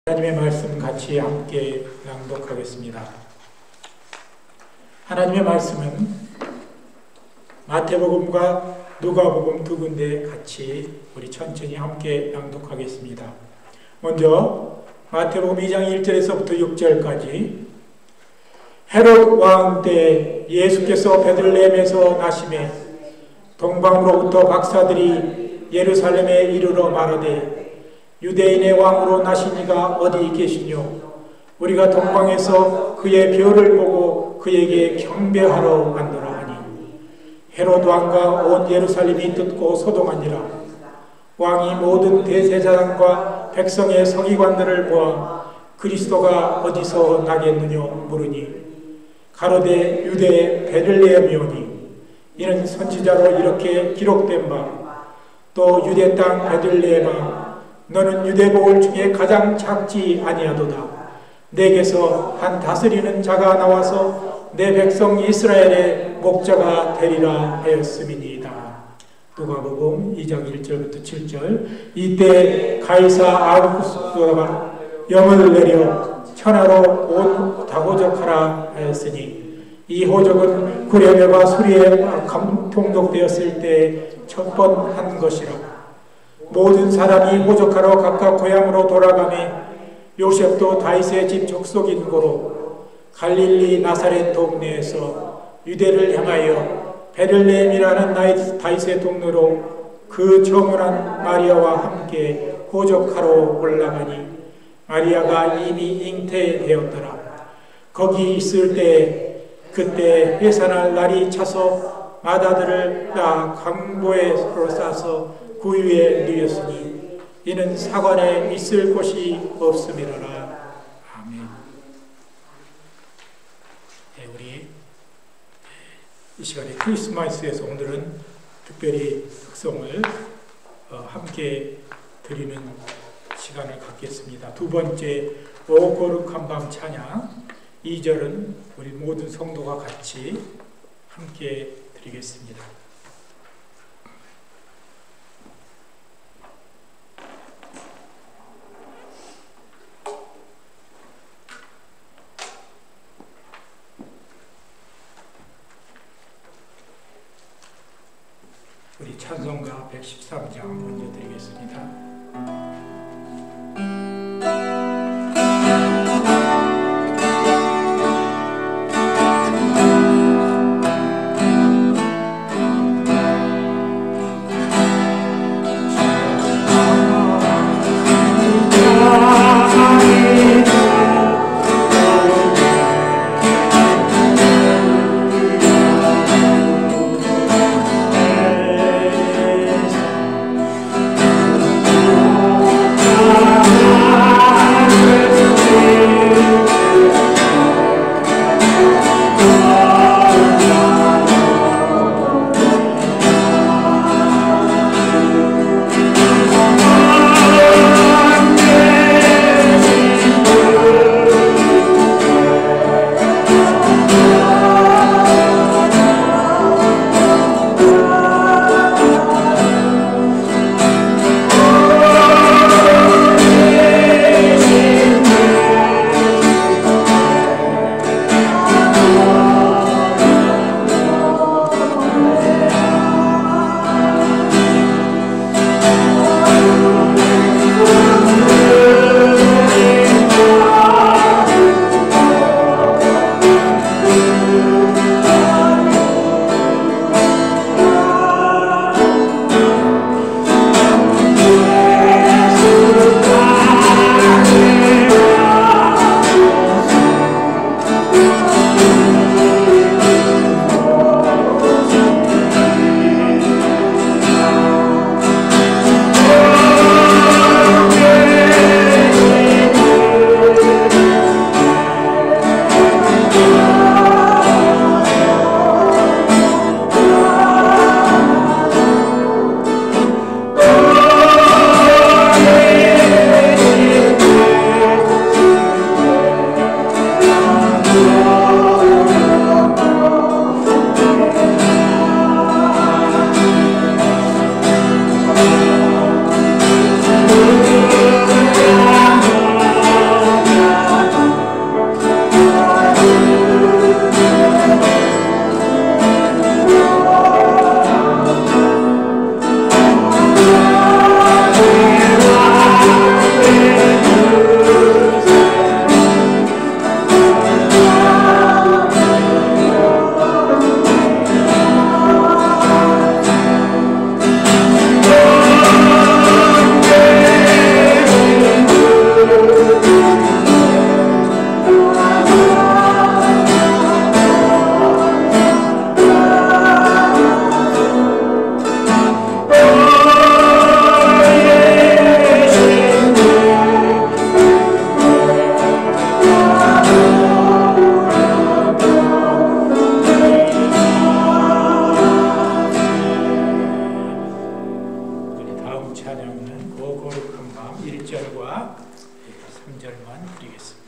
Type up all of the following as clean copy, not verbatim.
하나님의 말씀 같이 함께 낭독하겠습니다. 하나님의 말씀은 마태복음과 누가복음 두 군데 같이 우리 천천히 함께 낭독하겠습니다. 먼저 마태복음 2장 1절에서부터 6절까지 헤롯 왕 때 예수께서 베들레헴에서 나심에 동방으로부터 박사들이 예루살렘에 이르러 말하되 유대인의 왕으로 나신 이가 어디 계시뇨? 우리가 동방에서 그의 별을 보고 그에게 경배하러 간도라 하니 헤롯 왕과 온 예루살렘이 듣고 소동하니라. 왕이 모든 대제사장과 백성의 서기관들을 모아 그리스도가 어디서 나겠느냐 물으니 가로되 유대 베들레헴이오니 이는 선지자로 이렇게 기록된 바 또 유대 땅 베들레헴아 너는 유대복을 중에 가장 작지 아니하도다. 내게서 한 다스리는 자가 나와서 내 백성 이스라엘의 목자가 되리라 하였음이니이다. 누가복음 2장 1절부터 7절. 이때 가이사 아우구스도가 영을 내려 천하로 온 다호적하라 하였으니 이 호적은 구레네와 수리에 통독되었을 때 첫 번 한 것이라. 모든 사람이 호적하러 각각 고향으로 돌아가매 요셉도 다윗의 집 족속인 고로 갈릴리 나사렛 동네에서 유대를 향하여 베들레헴이라는 다윗의 동네로 그 정혼한 마리아와 함께 호적하러 올라가니 마리아가 이미 잉태되었더라. 거기 있을 때 그때 해산할 날이 차서 마다들을 낳아 강보에서 싸서 구유에 누였으니 이는 사관에 있을 곳이 없음이로라. 아멘. 네, 우리 이 시간에 크리스마스에서 오늘은 특별히 특성을 함께 드리는 시간을 갖겠습니다. 두 번째 오 거룩한 밤 찬양 2절은 우리 모든 성도가 같이 함께 드리겠습니다. 우리 찬송가 113장 먼저 드리겠습니다. 기도를만 드리겠습니다.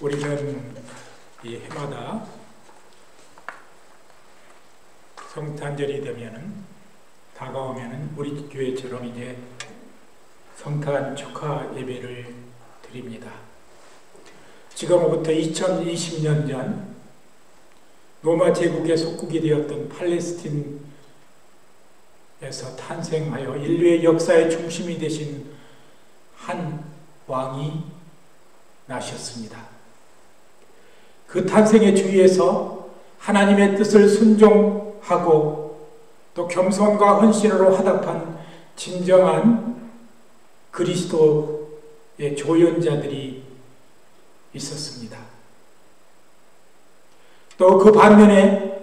우리는 이 해마다 성탄절이 되면은 다가오면은 우리 교회처럼 이제 성탄 축하 예배를 드립니다. 지금부터 2020년 전 로마 제국의 속국이 되었던 팔레스틴에서 탄생하여 인류의 역사의 중심이 되신 한 왕이 나셨습니다. 그 탄생의 주위에서 하나님의 뜻을 순종하고 또 겸손과 헌신으로 화답한 진정한 그리스도의 조연자들이 있었습니다. 또 그 반면에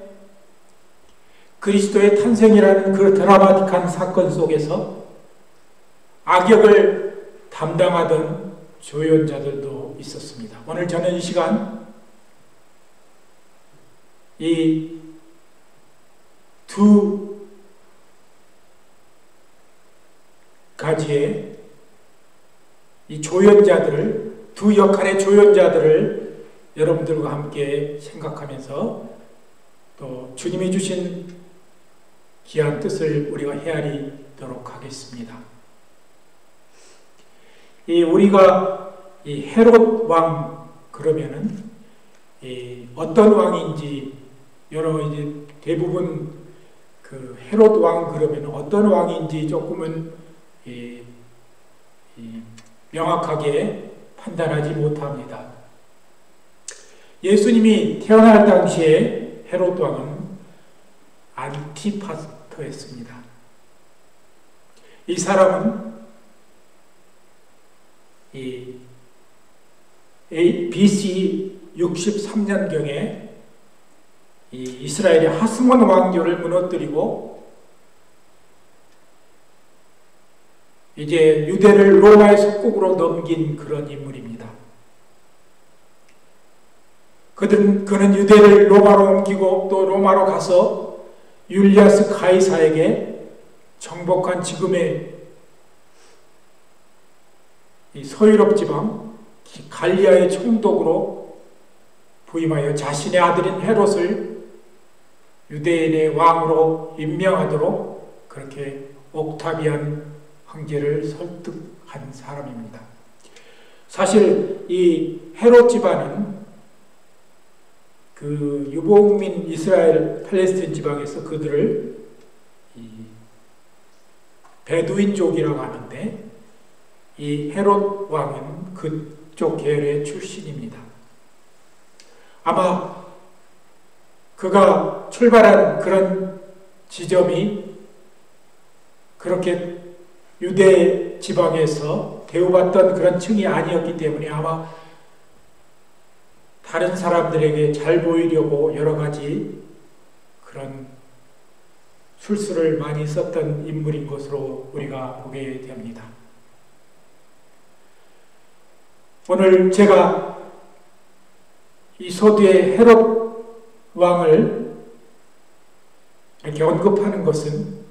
그리스도의 탄생이라는 그 드라마틱한 사건 속에서 악역을 담당하던 조연자들도 있었습니다. 오늘 저는 이 시간 이 두 가지의 이 조연자들을, 두 역할의 조연자들을 여러분들과 함께 생각하면서 또 주님이 주신 귀한 뜻을 우리가 헤아리도록 하겠습니다. 우리가 이 헤롯 왕 그러면은 어떤 왕인지 이제 대부분 그 헤롯 왕 그러면 어떤 왕인지 조금은 명확하게 판단하지 못합니다. 예수님이 태어날 당시에 헤롯 왕은 안티파터였습니다. 이 사람은 BC 63년경에 이스라엘의 하스몬 왕조를 무너뜨리고 이제 유대를 로마의 속국으로 넘긴 그런 인물입니다. 그는 유대를 로마로 옮기고 또 로마로 가서 율리아스 가이사에게 정복한 지금의 이 서유럽 지방 갈리아의 총독으로 부임하여 자신의 아들인 헤롯을 유대인의 왕으로 임명하도록 그렇게 옥타비안 황제를 설득한 사람입니다. 사실 이 헤롯 집안은 그 유복민 이스라엘 팔레스틴 지방에서 그들을 베두인족이라고 하는데 이 헤롯 왕은 그쪽 계열의 출신입니다. 아마 그가 출발한 그런 지점이 그렇게 유대 지방에서 대우받던 그런 층이 아니었기 때문에 아마 다른 사람들에게 잘 보이려고 여러 가지 그런 술수를 많이 썼던 인물인 것으로 우리가 보게 됩니다. 오늘 제가 이 서두에 헤롯 왕을 이렇게 언급하는 것은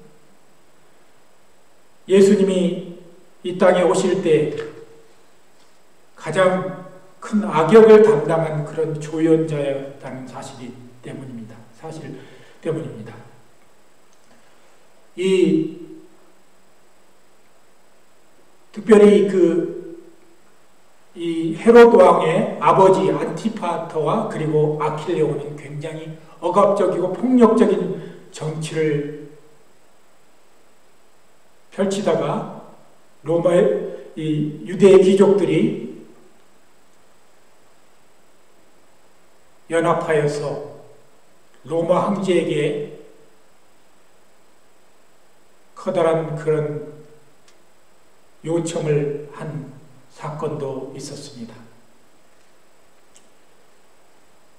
예수님이 이 땅에 오실 때 가장 큰 악역을 담당한 그런 조연자였다는 사실 때문입니다. 특별히 이 헤롯 왕의 아버지 안티파터와 그리고 아킬레오는 굉장히 억압적이고 폭력적인 정치를 펼치다가 로마의 이 유대의 귀족들이 연합하여서 로마 황제에게 커다란 그런 요청을 한 사건도 있었습니다.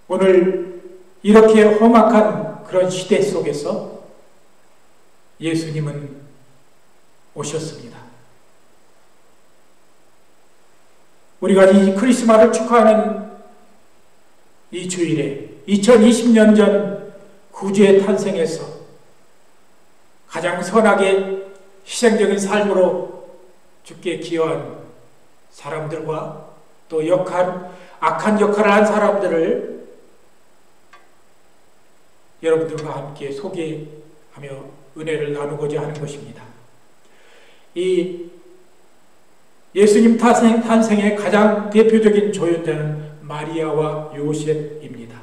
오늘 이렇게 험악한 그런 시대 속에서 예수님은 오셨습니다. 우리가 이 크리스마스를 축하하는 이 주일에 2020년 전 구주의 탄생에서 가장 선하게 희생적인 삶으로 주께 기여한 사람들과 또 악한 역할을 한 사람들을 여러분들과 함께 소개하며 은혜를 나누고자 하는 것입니다. 이 예수님 탄생의 가장 대표적인 조연자는 마리아와 요셉입니다.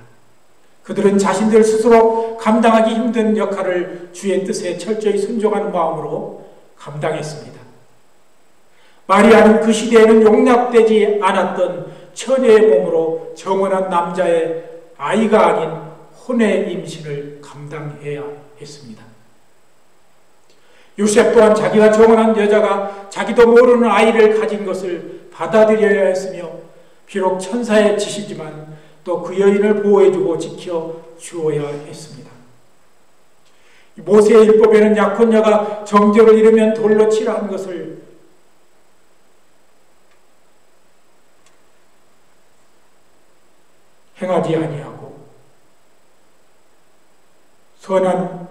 그들은 자신들 스스로 감당하기 힘든 역할을 주의 뜻에 철저히 순종한 마음으로 감당했습니다. 마리아는 그 시대에는 용납되지 않았던 처녀의 몸으로 정원한 남자의 아이가 아닌 혼의 임신을 감당해야 했습니다. 요셉 또한 자기가 정원한 여자가 자기도 모르는 아이를 가진 것을 받아들여야 했으며, 비록 천사의 짓이지만 또 그 여인을 보호해주고 지켜주어야 했습니다. 모세의 율법에는 약혼녀가 정죄를 이루면 돌로 치라 한 것을 행하지 아니하고 선한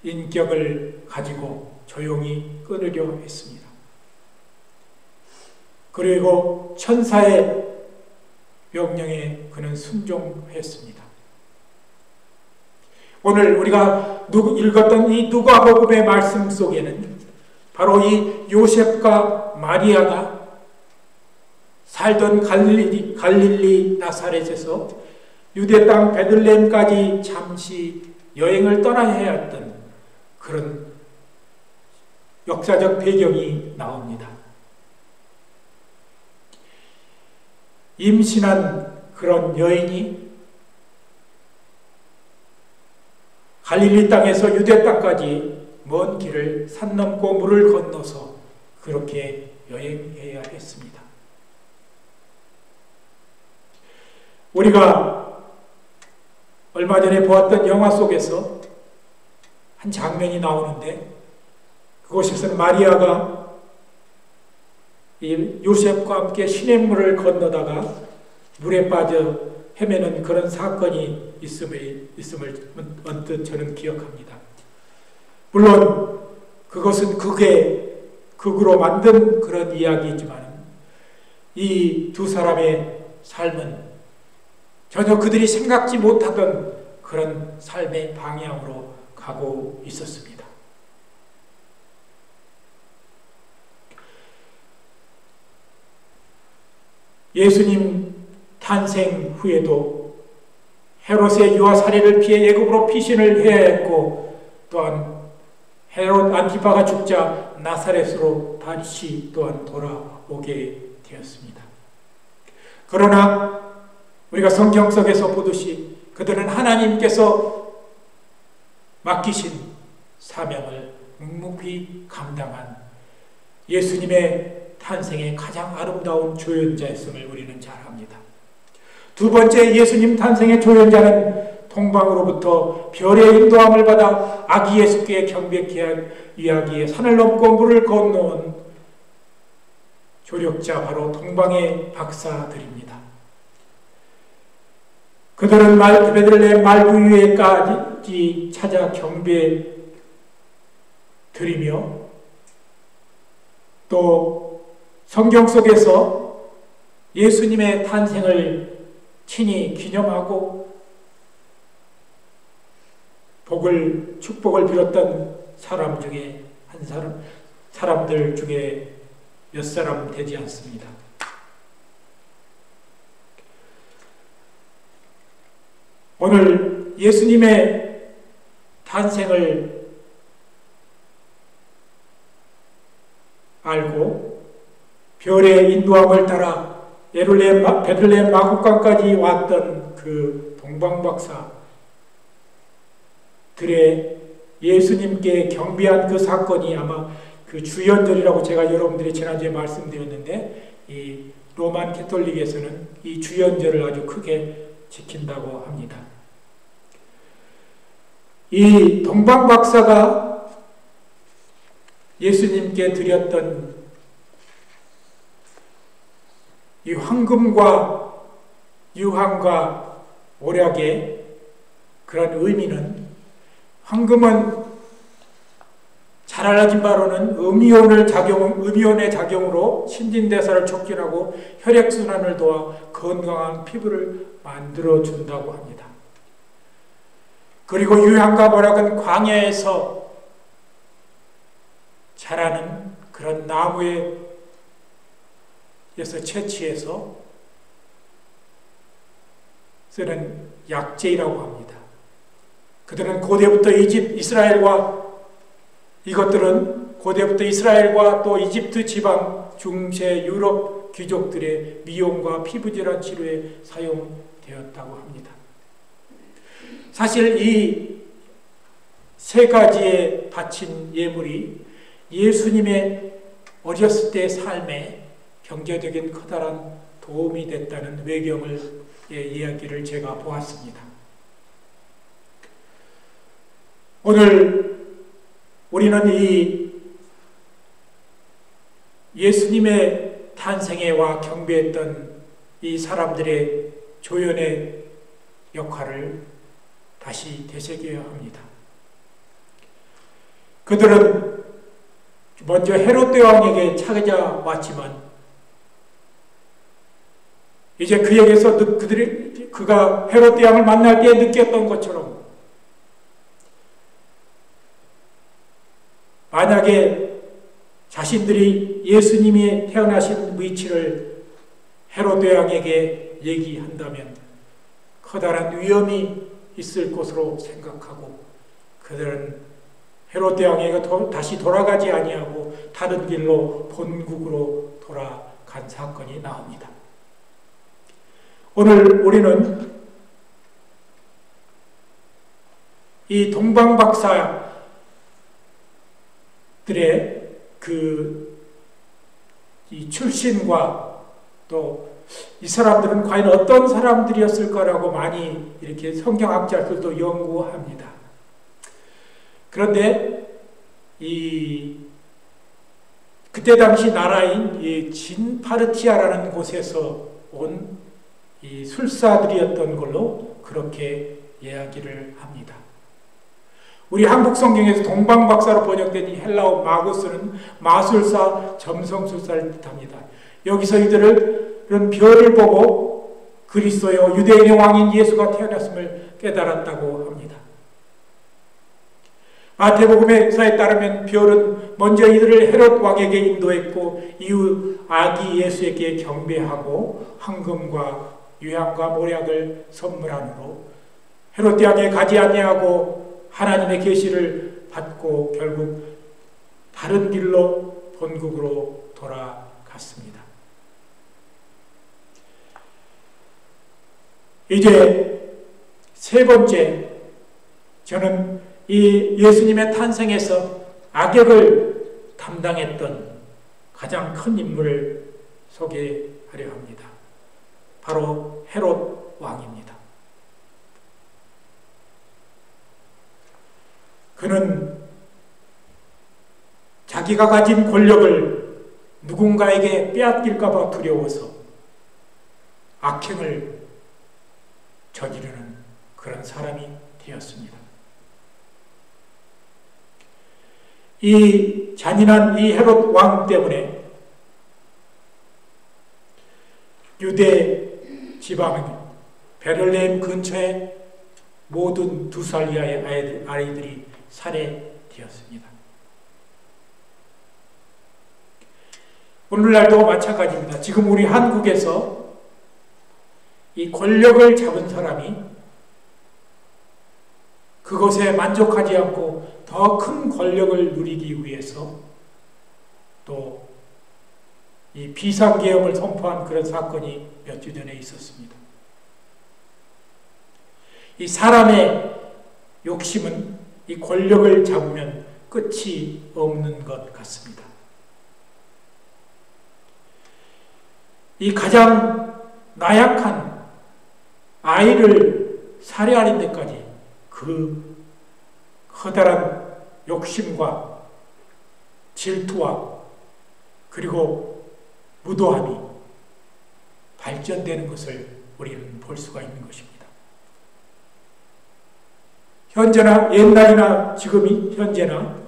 인격을 가지고 조용히 끊으려 했습니다. 그리고 천사의 명령에 그는 순종했습니다. 오늘 우리가 읽었던 이 누가복음의 말씀 속에는 바로 이 요셉과 마리아가 살던 갈릴리 나사렛에서 유대 땅 베들레헴까지 잠시 여행을 떠나야 했던 그런 역사적 배경이 나옵니다. 임신한 그런 여인이 갈릴리 땅에서 유대 땅까지 먼 길을 산 넘고 물을 건너서 그렇게 여행해야 했습니다. 우리가 얼마 전에 보았던 영화 속에서 한 장면이 나오는데, 그곳에서는 마리아가 이 요셉과 함께 시냇물을 건너다가 물에 빠져 헤매는 그런 사건이 있음을 언뜻 저는 기억합니다. 물론 그것은 극으로 만든 그런 이야기이지만 이 두 사람의 삶은 전혀 그들이 생각지 못하던 그런 삶의 방향으로 가고 있었습니다. 예수님 탄생 후에도 헤롯의 유아 살해를 피해 애굽으로 피신을 해야 했고, 또한 헤롯 안티파가 죽자 나사렛으로 다시 또한 돌아오게 되었습니다. 그러나 우리가 성경 속에서 보듯이 그들은 하나님께서 맡기신 사명을 묵묵히 감당한 예수님의 탄생의 가장 아름다운 조연자였음을 우리는 잘 압니다. 두 번째 예수님 탄생의 조연자는 동방으로부터 별의 인도함을 받아 아기 예수께 경배케 한 이야기에 산을 넘고 물을 건너온 조력자, 바로 동방의 박사들입니다. 그들은 베들레헴 말구 위에까지 찾아 경배 드리며, 또 성경 속에서 예수님의 탄생을 친히 기념하고 축복을 빌었던 사람 중에 사람들 중에 몇 사람 되지 않습니다. 오늘 예수님의 탄생을 알고 별의 인도함을 따라 베들레헴 마구간까지 왔던 그 동방박사들의 예수님께 경배한 그 사건이 아마 그 주연절이라고 제가 여러분들이 지난주에 말씀드렸는데, 이 로만 캐톨릭에서는 이 주연절을 아주 크게 지킨다고 합니다. 이 동방박사가 예수님께 드렸던 이 황금과 유황과 오략의 그런 의미는, 황금은 잘 알려진 바로는 음이온의 작용으로 신진대사를 촉진하고 혈액순환을 도와 건강한 피부를 만들어준다고 합니다. 그리고 유황과 오략은 광야에서 자라는 그런 나무에서 채취해서 쓰는 약제이라고 합니다. 그들은 고대부터 고대부터 이스라엘과 또 이집트 지방 중세 유럽 귀족들의 미용과 피부질환 치료에 사용되었다고 합니다. 사실 이 세 가지에 바친 예물이 예수님의 어렸을 때 삶에 경제적인 커다란 도움이 됐다는 외경을 이야기를 제가 보았습니다. 오늘 우리는 이 예수님의 탄생에와 경배했던 이 사람들의 조연의 역할을 다시 되새겨야 합니다. 그들은 먼저 헤롯 왕에게 찾아왔지만 이제 그에게서 그가 헤롯 왕을 만날 때 느꼈던 것처럼 만약에 자신들이 예수님이 태어나신 위치를 헤롯 왕에게 얘기한다면 커다란 위험이 있을 것으로 생각하고 그들은 헤롯 왕에게 다시 돌아가지 아니하고 다른 길로 본국으로 돌아간 사건이 나옵니다. 오늘 우리는 이 동방박사들의 이 출신과 또 이 사람들은 과연 어떤 사람들이었을까라고 많이 이렇게 성경학자들도 연구합니다. 그런데 그때 당시 나라인 이 진파르티아라는 곳에서 온 이 술사들이었던 걸로 그렇게 이야기를 합니다. 우리 한국 성경에서 동방박사로 번역된 이 헬라어 마구스는 마술사, 점성술사를 뜻합니다. 여기서 이들은 별을 보고 그리스도요 유대인의 왕인 예수가 태어났음을 깨달았다고 합니다. 마태복음에서에 따르면 별은 먼저 이들을 헤롯 왕에게 인도했고 이후 아기 예수에게 경배하고 황금과 유향과 모략을 선물하므로 헤롯 왕에 가지 아니하고 하나님의 계시를 받고 결국 다른 길로 본국으로 돌아갔습니다. 이제 세 번째, 저는 이 예수님의 탄생에서 악역을 담당했던 가장 큰 인물을 소개하려 합니다. 바로 헤롯 왕입니다. 그는 자기가 가진 권력을 누군가에게 빼앗길까 봐 두려워서 악행을 저지르는 그런 사람이 되었습니다. 이 잔인한 이 헤롯 왕 때문에 유대 지방 베들레헴 근처에 모든 2살 이하의 아이들이 살해되었습니다. 오늘날도 마찬가지입니다. 지금 우리 한국에서 이 권력을 잡은 사람이 그것에 만족하지 않고 더 큰 권력을 누리기 위해서 또 이 비상계엄을 선포한 그런 사건이 몇 주 전에 있었습니다. 이 사람의 욕심은 이 권력을 잡으면 끝이 없는 것 같습니다. 이 가장 나약한 아이를 살해하는 데까지 그 커다란 욕심과 질투와 그리고 무도함이 발전되는 것을 우리는 볼 수가 있는 것입니다. 현재나 옛날이나 지금 현재나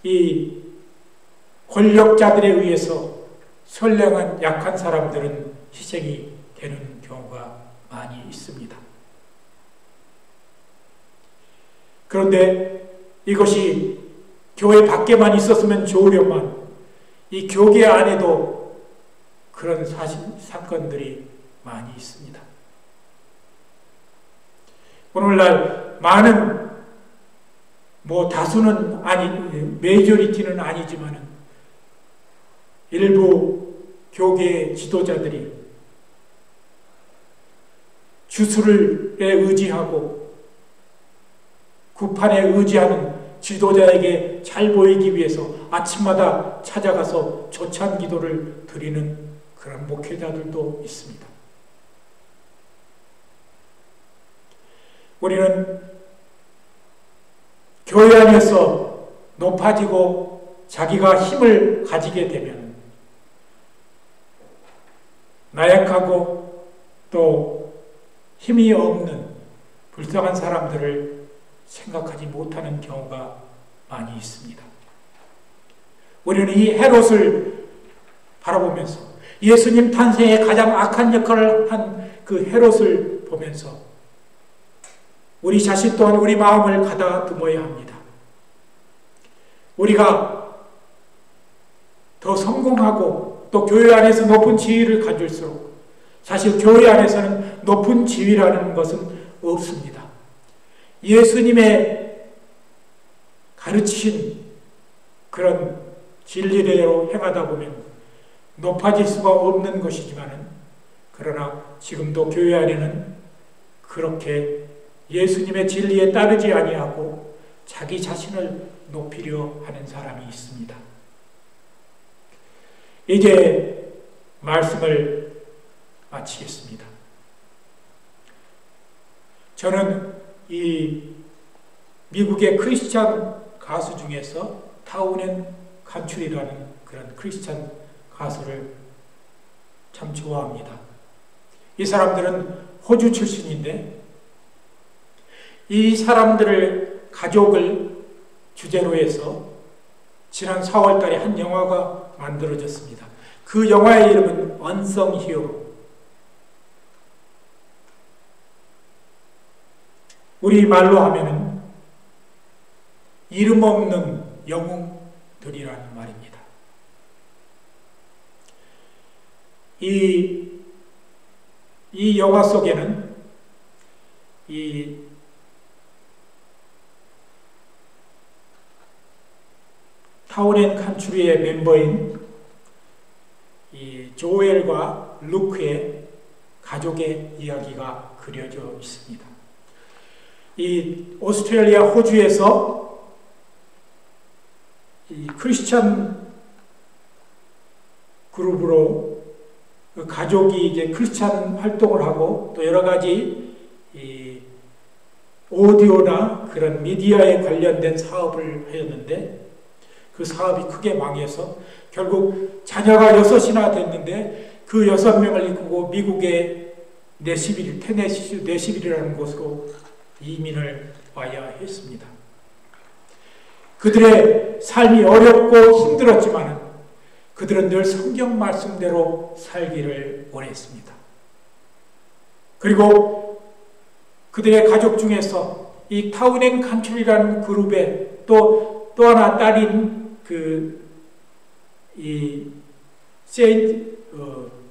이 권력자들에 의해서 선량한 약한 사람들은 희생이 되는 경우가 많이 있습니다. 그런데 이것이 교회 밖에만 있었으면 좋으련만 이 교계 안에도 그런 사건들이 많이 있습니다. 오늘날 많은 다수는 메이저리티는 아니지만은 일부 교계 지도자들이 주술에 의지하고 구판에 의지하는 지도자에게 잘 보이기 위해서 아침마다 찾아가서 조찬 기도를 드리는 그런 목회자들도 있습니다. 우리는 교회 안에서 높아지고 자기가 힘을 가지게 되면 나약하고 또 힘이 없는 불쌍한 사람들을 생각하지 못하는 경우가 많이 있습니다. 우리는 이 헤롯을 바라보면서 예수님 탄생에 가장 악한 역할을 한 그 헤롯을 보면서 우리 자신 또한 우리 마음을 가다듬어야 합니다. 우리가 더 성공하고 또 교회 안에서 높은 지위를 가질수록 사실 교회 안에서는 높은 지위라는 것은 없습니다. 예수님의 가르치신 그런 진리대로 행하다 보면 높아질 수가 없는 것이지만은 그러나 지금도 교회 안에는 그렇게 예수님의 진리에 따르지 아니하고 자기 자신을 높이려 하는 사람이 있습니다. 이제 말씀을 마치겠습니다. 저는 이 미국의 크리스찬 가수 중에서 타운 앤 칸츄리라는 그런 크리스찬 가수를 참 좋아합니다. 이 사람들은 호주 출신인데 이 사람들을 가족을 주제로 해서 지난 4월 달에 한 영화가 만들어졌습니다. 그 영화의 이름은 언성 히어로. 우리 말로 하면은 이름 없는 영웅들이라는 말입니다. 이 영화 속에는 이 타운 앤 칸츄리의 멤버인 이 조엘과 루크의 가족의 이야기가 그려져 있습니다. 이 오스트레일리아 호주에서 이 크리스찬 그룹으로 그 가족이 이제 크리스찬 활동을 하고 또 여러 가지 이 오디오나 그런 미디어에 관련된 사업을 하였는데 그 사업이 크게 망해서 결국 자녀가 6이나 됐는데 그 6명을 이끌고 미국의 테네시 내시빌이라는 곳으로 이민을 와야 했습니다. 그들의 삶이 어렵고 힘들었지만 그들은 늘 성경 말씀대로 살기를 원했습니다. 그리고 그들의 가족 중에서 이 타운 앤 칸츄리라는 그룹의 또 하나 딸인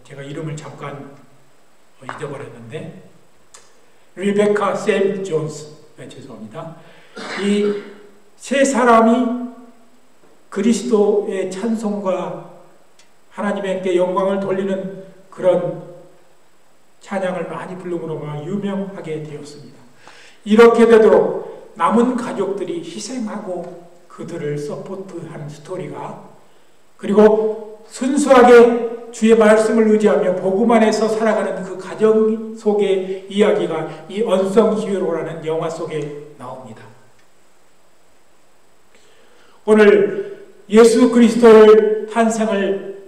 제가 이름을 잠깐 잊어버렸는데 리베카 샘 존스, 죄송합니다. 이 세 사람이 그리스도의 찬송과 하나님께 영광을 돌리는 그런 찬양을 많이 부름으로 유명하게 되었습니다. 이렇게 되도록 남은 가족들이 희생하고 그들을 서포트하는 스토리가, 그리고 순수하게 주의 말씀을 의지하며 복음 안에서 살아가는 그 가정 속의 이야기가 이 언성 히어로라는 영화 속에 나옵니다. 오늘 예수 그리스도의 탄생을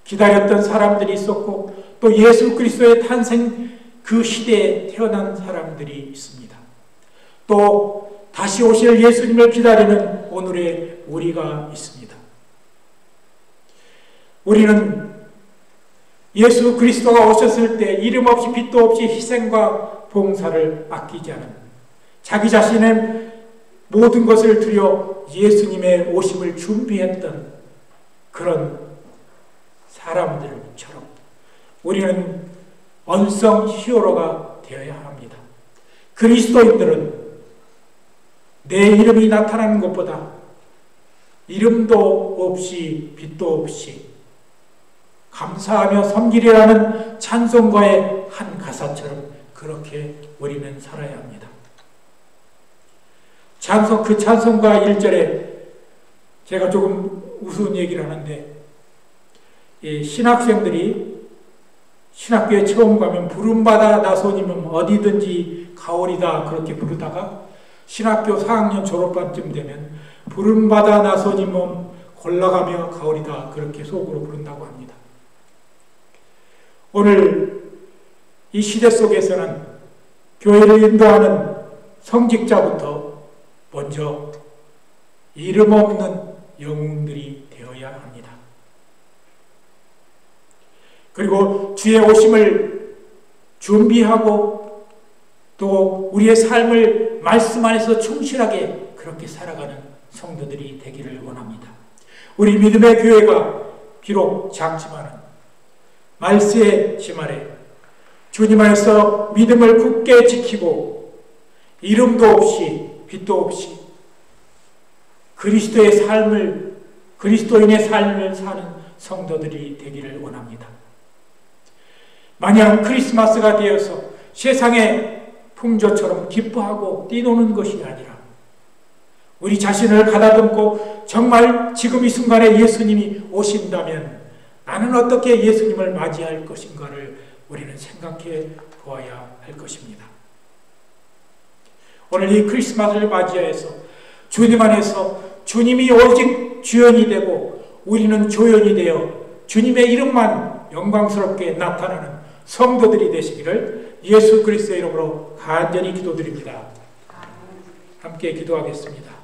기다렸던 사람들이 있었고 또 예수 그리스도의 탄생 그 시대에 태어난 사람들이 있습니다. 또 다시 오실 예수님을 기다리는 오늘의 우리가 있습니다. 우리는 예수 그리스도가 오셨을 때 이름 없이 빛도 없이 희생과 봉사를 아끼지 않은 자기 자신의 모든 것을 들여 예수님의 오심을 준비했던 그런 사람들처럼 우리는 언성 히어로가 되어야 합니다. 그리스도인들은 내 이름이 나타나는 것보다 이름도 없이 빛도 없이 감사하며 섬기리라는 찬송가의 한 가사처럼 그렇게 우리는 살아야 합니다. 그 찬송가 1절에 제가 조금 우스운 얘기를 하는데, 이 신학생들이 신학교에 처음 가면 부름받아 나서니면 어디든지 가오리다 그렇게 부르다가 신학교 4학년 졸업반쯤 되면 부름받아 나서니면 골라가며 가오리다 그렇게 속으로 부른다고 합니다. 오늘 이 시대 속에서는 교회를 인도하는 성직자부터 먼저 이름 없는 영웅들이 되어야 합니다. 그리고 주의 오심을 준비하고 또 우리의 삶을 말씀 안에서 충실하게 그렇게 살아가는 성도들이 되기를 원합니다. 우리 믿음의 교회가 비록 작지만은 말세의 지말에 주님 안에서 믿음을 굳게 지키고 이름도 없이 빛도 없이 그리스도인의 삶을 사는 성도들이 되기를 원합니다. 마냥 크리스마스가 되어서 세상의 풍조처럼 기뻐하고 뛰노는 것이 아니라 우리 자신을 가다듬고 정말 지금 이 순간에 예수님이 오신다면 나는 어떻게 예수님을 맞이할 것인가를 우리는 생각해 보아야 할 것입니다. 오늘 이 크리스마스를 맞이해서 주님 안에서 주님이 오직 주연이 되고 우리는 조연이 되어 주님의 이름만 영광스럽게 나타나는 성도들이 되시기를 예수 그리스도의 이름으로 간절히 기도드립니다. 함께 기도하겠습니다.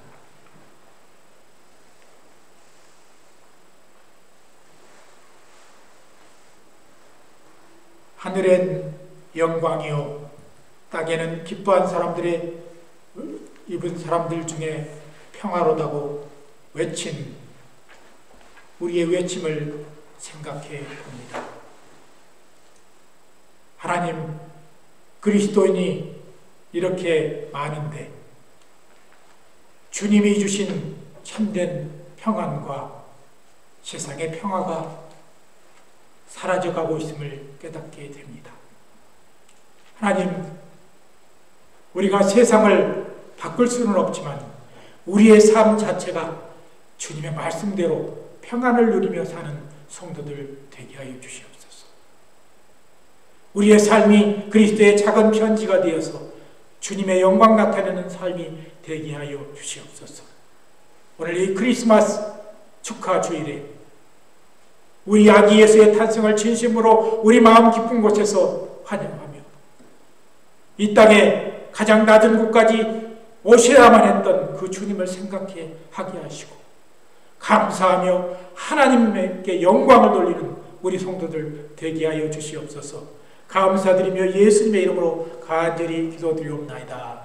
하늘엔 영광이요 땅에는 기뻐한 사람들의 입은 사람들 중에 평화로다고 외친 우리의 외침을 생각해 봅니다. 하나님, 그리스도인이 이렇게 많은데 주님이 주신 참된 평안과 세상의 평화가 사라져가고 있음을 깨닫게 됩니다. 하나님, 우리가 세상을 바꿀 수는 없지만 우리의 삶 자체가 주님의 말씀대로 평안을 누리며 사는 성도들 되게 하여 주시옵소서. 우리의 삶이 그리스도의 작은 편지가 되어서 주님의 영광 나타내는 삶이 되게 하여 주시옵소서. 오늘 이 크리스마스 축하 주일에 우리 아기 예수의 탄생을 진심으로 우리 마음 깊은 곳에서 환영하며 이 땅에 가장 낮은 곳까지 오셔야만 했던 그 주님을 생각해 하게 하시고 감사하며 하나님께 영광을 돌리는 우리 성도들 되게 하여 주시옵소서. 감사드리며 예수님의 이름으로 간절히 기도드리옵나이다.